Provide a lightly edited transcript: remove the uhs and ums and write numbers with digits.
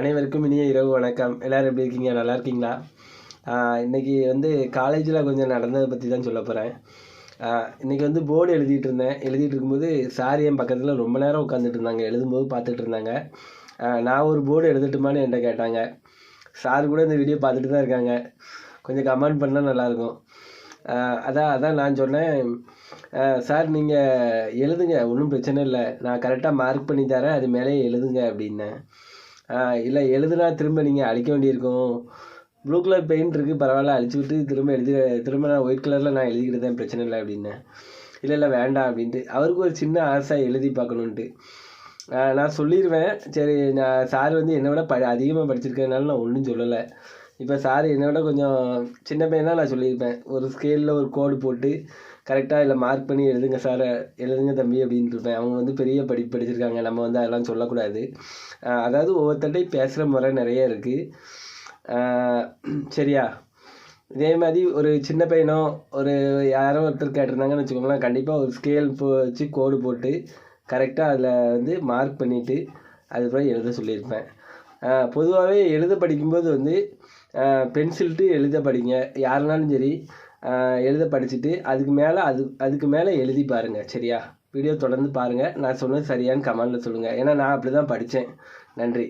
அனைவருக்கும் இனிய இரவு வணக்கம். எல்லோரும் எப்படி இருக்கீங்க? நல்லா இருக்கீங்களா? இன்றைக்கி காலேஜில் கொஞ்சம் நடந்ததை பற்றி தான் சொல்ல போகிறேன். இன்றைக்கி போர்டு எழுதிட்டு இருக்கும்போது சார் என் பக்கத்தில் ரொம்ப நேரம் உட்காந்துட்டு இருந்தாங்க. எழுதும்போது பார்த்துட்டு இருந்தாங்க. நான் ஒரு போர்டு எழுதட்டுமான்னு என்கிட்ட கேட்டாங்க. சார் கூட இந்த வீடியோ பார்த்துட்டு தான் இருக்காங்க. கொஞ்சம் கமெண்ட் பண்ணால் நல்லாயிருக்கும். அதான் நான் சொன்னேன், சார் நீங்கள் எழுதுங்க, ஒன்றும் பிரச்சனை இல்லை, நான் கரெக்டாக மார்க் பண்ணி தரேன், அது மேலேயே எழுதுங்க அப்படின்னேன். இல்லை எழுதுனா திரும்ப நீங்கள் அழிக்க வேண்டியிருக்கும், ப்ளூ கலர் பெயிண்ட் இருக்குது, பரவாயில்ல அழிச்சு விட்டு திரும்ப நான் ஒயிட் கலரில் நான் எழுதிக்கிட்டு தான், பிரச்சனை இல்லை அப்படின்னேன். இல்லை வேண்டாம் அப்படின்ட்டு. அவருக்கு ஒரு சின்ன ஆசை எழுதி பார்க்கணுன்ட்டு. நான் சொல்லிடுவேன், சரி. நான் சார் என்னை விட அதிகமாக படிச்சிருக்கிறதுனால நான் ஒன்றும் சொல்லலை. இப்போ சார் என்னை விட கொஞ்சம் சின்ன பையனா நான் சொல்லியிருப்பேன். ஒரு ஸ்கேலில் ஒரு கோடு போட்டு கரெக்டாக இல்லை மார்க் பண்ணி எழுதுங்க சார், எழுதுங்க தம்பி அப்படின்ட்டு இருப்பேன். அவங்க பெரிய படிப்பு படிச்சிருக்காங்க, நம்ம அதெல்லாம் சொல்லக்கூடாது. அதாவது ஒவ்வொருத்தட்டையும் பேசுகிற முறை நிறைய இருக்குது, சரியா? இதே மாதிரி ஒரு சின்ன பையனோ ஒரு யாரோ ஒருத்தர் கேட்டிருந்தாங்கன்னு வச்சுக்கோங்களேன், கண்டிப்பாக ஒரு ஸ்கேல் வச்சு கோடு போட்டு கரெக்டாக அதில் மார்க் பண்ணிவிட்டு அதுக்கப்புறம் எழுத சொல்லியிருப்பேன். பொதுவாகவே எழுத படிக்கும்போது பென்சில்ட்டு எழுத படிங்க. யாருனாலும் சரி, எழுத படிச்சுட்டு அதுக்கு மேலே எழுதி பாருங்கள், சரியா? வீடியோ தொடர்ந்து பாருங்கள். நான் சொன்னது சரியான்னு கமெண்டில் சொல்லுங்கள். ஏன்னா நான் அப்படி தான் படித்தேன். நன்றி.